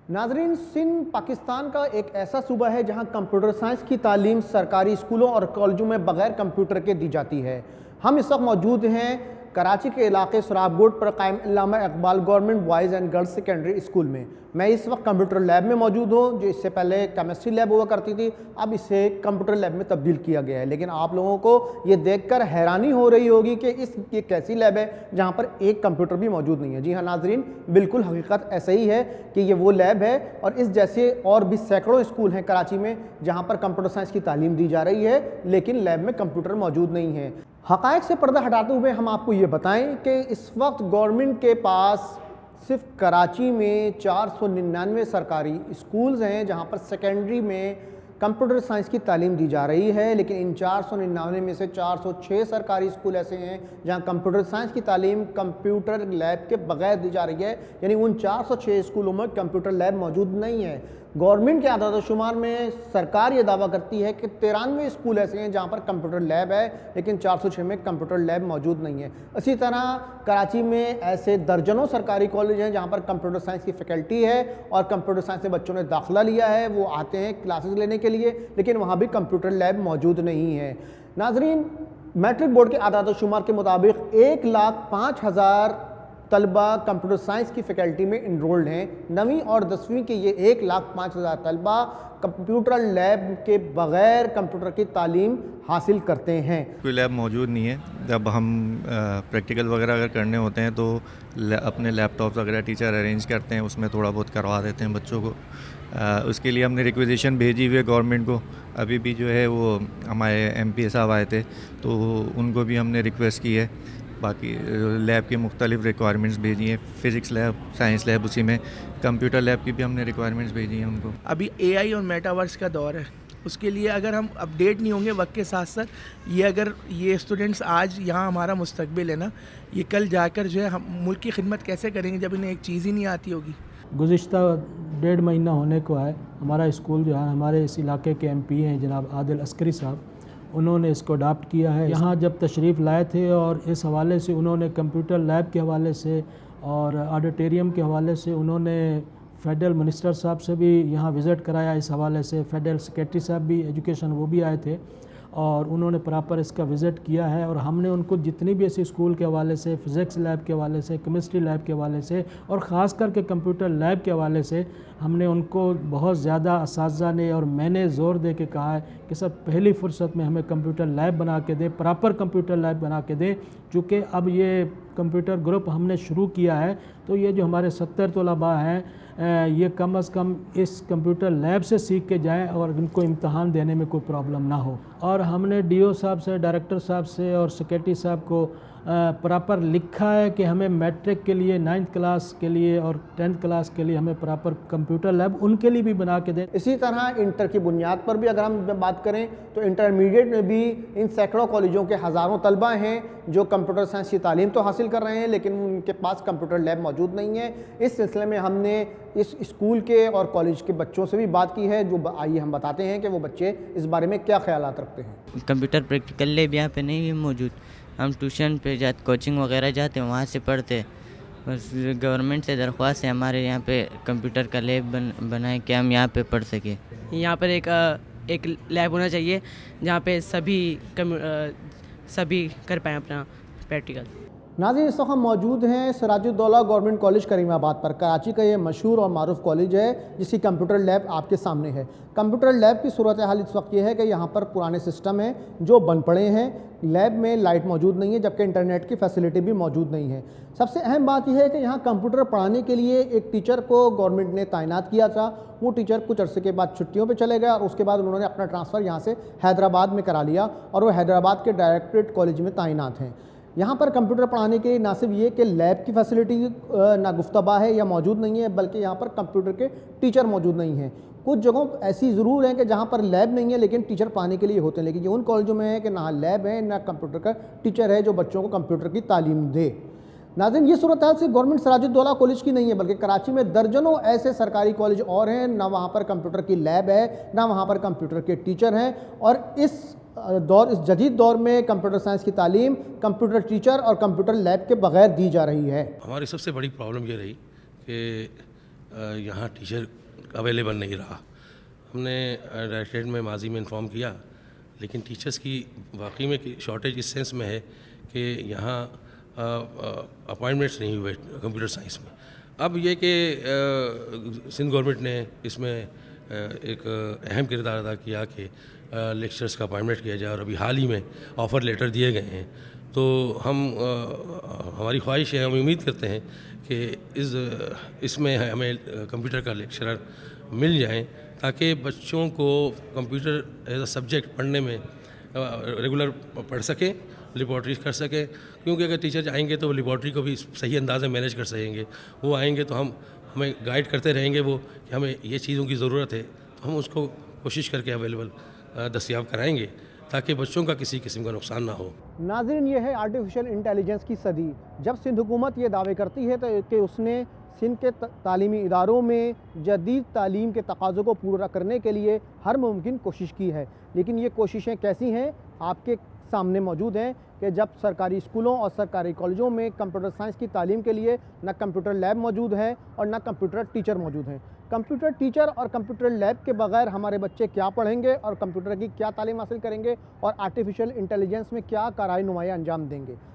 नाज़रीन, सिंध पाकिस्तान का एक ऐसा सूबा है जहां कंप्यूटर साइंस की तालीम सरकारी स्कूलों और कॉलेजों में बग़ैर कंप्यूटर के दी जाती है। हम इस वक्त मौजूद हैं कराची के इलाके सराबगोड पर कायम Allama Iqbal government boys and girls secondary school में। मैं इस वक्त कंप्यूटर लैब में मौजूद हूँ, जो इससे पहले केमिस्ट्री लैब हुआ करती थी, अब इसे कंप्यूटर लैब में तब्दील किया गया है। लेकिन आप लोगों को ये देखकर हैरानी हो रही होगी कि ये कैसी लैब है जहाँ पर एक कंप्यूटर भी मौजूद नहीं है। जी हाँ नाज़रीन, बिल्कुल हकीकत ऐसा ही है कि ये वो लैब है और इस जैसे और भी सैकड़ों स्कूल हैं कराची में जहाँ पर कंप्यूटर साइंस की तालीम दी जा रही है, लेकिन लैब में कंप्यूटर मौजूद नहीं है। हक़ाइक़ से पर्दा हटाते हुए हम आपको ये बताएं कि इस वक्त गवर्नमेंट के पास सिर्फ कराची में 499 सरकारी स्कूल्स हैं जहां पर सेकेंडरी में कंप्यूटर साइंस की तालीम दी जा रही है, लेकिन इन 499 में से 406 सरकारी स्कूल ऐसे हैं जहां कंप्यूटर साइंस की तालीम कंप्यूटर लैब के बगैर दी जा रही है। यानी उन 406 स्कूलों में कंप्यूटर लैब मौजूद नहीं है। गवर्नमेंट के आदाद शुमार में सरकार ये दावा करती है कि 93 स्कूल ऐसे हैं जहाँ पर कंप्यूटर लैब है, लेकिन 406 में कंप्यूटर लैब मौजूद नहीं है। इसी तरह कराची में ऐसे दर्जनों सरकारी कॉलेज हैं जहाँ पर कंप्यूटर साइंस की फैकल्टी है और कंप्यूटर साइंस से बच्चों ने दाखिला लिया है, वो आते हैं क्लासेस लेने के लिए, लेकिन वहाँ भी कंप्यूटर लैब मौजूद नहीं है। नाजरीन, मैट्रिक बोर्ड के आदाद शुमार के मुताबिक 1,05,000 तलबा कंप्यूटर साइंस की फैकल्टी में इनरोल्ड हैं। 9वीं और 10वीं के ये 1,05,000 तलबा कंप्यूटर लैब के बग़ैर कंप्यूटर की तालीम हासिल करते हैं। कोई लैब मौजूद नहीं है। जब हम प्रैक्टिकल वगैरह अगर करने होते हैं तो अपने लैपटॉप्स वगैरह टीचर अरेंज करते हैं, उसमें थोड़ा बहुत करवा देते हैं बच्चों को। उसके लिए हमने रिक्वेजिशन भेजी हुई है गवर्नमेंट को। अभी भी जो है वो हमारे MP साहब आए थे तो उनको भी हमने रिक्वेस्ट की है। बाकी लैब की मुख्तलिफ रिक्वायरमेंट्स भेजी हैं, फ़िज़िक्स लैब, साइंस लैब, उसी में कंप्यूटर लैब की भी हमने रिक्वायरमेंट्स भेजी हैं उनको। अभी AI और मेटावर्स का दौर है, उसके लिए अगर हम अपडेट नहीं होंगे वक्त के साथ साथ, अगर ये स्टूडेंट्स आज यहाँ हमारा मुस्तकबिल है ना, ये कल जाकर जो है हम मुल्क की खिदमत कैसे करेंगे जब इन्हें एक चीज़ ही नहीं आती होगी। गुज़िश्ता 1.5 महीना होने को है, हमारा स्कूल जो है, हमारे इस इलाके के MP हैं जनाब आदिल अस्करी साहब, उन्होंने इसको अडाप्ट किया है। यहाँ जब तशरीफ़ लाए थे और इस हवाले से उन्होंने कंप्यूटर लैब के हवाले से और ऑडिटोरियम के हवाले से उन्होंने फेडरल मिनिस्टर साहब से भी यहाँ विज़िट कराया। इस हवाले से फेडरल सेक्रेटरी साहब भी एजुकेशन वो भी आए थे और उन्होंने प्रॉपर इसका विज़िट किया है। और हमने उनको जितनी भी ऐसी स्कूल के हवाले से, फ़िज़िक्स लैब के हवाले से, केमिस्ट्री लैब के हवाले से और ख़ास करके कंप्यूटर लैब के हवाले से हमने उनको बहुत ज़्यादा असातिज़ा ने और मैंने ज़ोर दे के कहा है कि सर पहली फ़ुर्सत में हमें कंप्यूटर लैब बना के दें, प्रॉपर कंप्यूटर लैब बना के दें। चूँकि अब ये कंप्यूटर ग्रुप हमने शुरू किया है तो ये जो हमारे 70 तलबा हैं ये कम अज़ कम इस कंप्यूटर लैब से सीख के जाएं और इनको इम्तहान देने में कोई प्रॉब्लम ना हो। और हमने DO साहब से, डायरेक्टर साहब से और सेक्रेटरी साहब को प्रॉपर लिखा है कि हमें मैट्रिक के लिए 9th क्लास के लिए और 10th क्लास के लिए हमें प्रॉपर कंप्यूटर लैब उनके लिए भी बना के दें। इसी तरह इंटर की बुनियाद पर भी अगर हम बात करें तो इंटरमीडिएट में भी इन सैकड़ों कॉलेजों के हज़ारों तलबा हैं जो कंप्यूटर साइंस की तालीम तो हासिल कर रहे हैं, लेकिन उनके पास कंप्यूटर लैब मौजूद नहीं है। इस सिलसिले में हमने इस स्कूल के और कॉलेज के बच्चों से भी बात की है, जो आइए हम बताते हैं कि वो बच्चे इस बारे में क्या ख्यालात रखते हैं। कंप्यूटर प्रैक्टिकल लैब यहाँ पे नहीं है मौजूद। हम ट्यूशन पे जाते, कोचिंग वगैरह जाते हैं, वहाँ से पढ़ते। बस गवर्नमेंट से दरख्वास्त है हमारे यहाँ पे कंप्यूटर का लैब बनाए कि हम यहाँ पे पढ़ सकें। यहाँ पर एक लैब होना चाहिए जहाँ पे सभी कर पाएँ अपना प्रैक्टिकल। नाज़रीन, इस वक्त हम मौजूद हैं सिराजुद्दौला गवर्नमेंट कॉलेज करीमाबाद पर। कराची का ये मशहूर और मारूफ कॉलेज है जिसकी कंप्यूटर लैब आपके सामने है। कंप्यूटर लैब की सूरत हाल इस वक्त ये है कि यहाँ पर पुराने सिस्टम हैं जो बन पड़े हैं। लैब में लाइट मौजूद नहीं है, जबकि इंटरनेट की फैसिलिटी भी मौजूद नहीं है। सबसे अहम बात यह है कि यहाँ कंप्यूटर पढ़ाने के लिए एक टीचर को गवर्नमेंट ने तैनात किया था। वो टीचर कुछ अरसे के बाद छुट्टियों पे चले गए और उसके बाद उन्होंने अपना ट्रांसफ़र यहाँ से हैदराबाद में करा लिया और वो हैदराबाद के डायरेक्टरेट कॉलेज में तैनात हैं। यहाँ पर कंप्यूटर पढ़ाने के ना सिर्फ ये कि लैब की फैसिलिटी नागुफ्तबा है या मौजूद नहीं है, बल्कि यहाँ पर कंप्यूटर के टीचर मौजूद नहीं हैं। कुछ जगहों ऐसी ज़रूर हैं कि जहाँ पर लैब नहीं है लेकिन टीचर पढ़ाने के लिए होते हैं, लेकिन ये उन कॉलेजों में है कि ना लैब है ना कंप्यूटर का टीचर है जो बच्चों को कंप्यूटर की तालीम दे। नाज़रीन, ये सूरत हाल सिर्फ गवर्नमेंट सिराजुद्दौला कॉलेज की नहीं है, बल्कि कराची में दर्जनों ऐसे सरकारी कॉलेज और हैं, ना वहाँ पर कंप्यूटर की लैब है ना वहाँ पर कंप्यूटर के टीचर हैं। और इस जदीद दौर में कंप्यूटर साइंस की तालीम कंप्यूटर टीचर और कंप्यूटर लैब के बगैर दी जा रही है। हमारी सबसे बड़ी प्रॉब्लम ये रही कि یہاں ٹیچر اویلیبل نہیں رہا. ہم نے ڈائریکٹریٹ میں ماضی میں انفارم کیا, لیکن ٹیچرس کی واقعی میں شارٹیج اس سینس میں ہے کہ یہاں اپائنٹمنٹس نہیں ہوئے کمپیوٹر سائنس میں. اب یہ کہ سندھ گورنمنٹ نے اس میں ایک اہم کردار ادا کیا کہ لیکچرز کا اپائنٹمنٹ کیا جائے, اور ابھی حال ہی میں آفر لیٹر دیے گئے ہیں. تو ہماری خواہش ہے, ہم امید کرتے ہیں کہ اس میں ہمیں کمپیوٹر کا لیکچرر مل جائیں, تاکہ بچوں کو کمپیوٹر ایز اے سبجیکٹ پڑھنے میں ریگولر پڑھ سکیں, لیبارٹریز کر سکیں. کیونکہ اگر ٹیچر جائیں گے تو وہ لیبارٹری کو بھی صحیح انداز میں مینیج کر سکیں گے. وہ آئیں گے تو ہمیں گائیڈ کرتے رہیں گے وہ کہ ہمیں یہ چیزوں کی ضرورت ہے, تو ہم اس کو کوشش کر کے اویلیبل دستیاب کرائیں گے, تاکہ بچوں کا کسی قسم کا نقصان نہ ہو. ناظرین, یہ ہے آرٹیفیشل انٹیلیجنس کی صدی. جب سندھ حکومت یہ دعوے کرتی ہے کہ اس نے سندھ کے تعلیمی اداروں میں جدید تعلیم کے تقاضوں کو پورا کرنے کے لیے ہر ممکن کوشش کی ہے, لیکن یہ کوششیں کیسی ہیں آپ کے سامنے موجود ہیں کہ جب سرکاری اسکولوں اور سرکاری کالجوں میں کمپیوٹر سائنس کی تعلیم کے لیے نہ کمپیوٹر لیب موجود ہے اور نہ کمپیوٹر ٹیچر موجود ہیں. کمپیوٹر ٹیچر اور کمپیوٹر لیب کے بغیر ہمارے بچے کیا پڑھیں گے اور کمپیوٹر کی کیا تعلیم حاصل کریں گے اور آرٹیفیشل انٹیلیجنس میں کیا کارآئی نمایاں انجام دیں گے.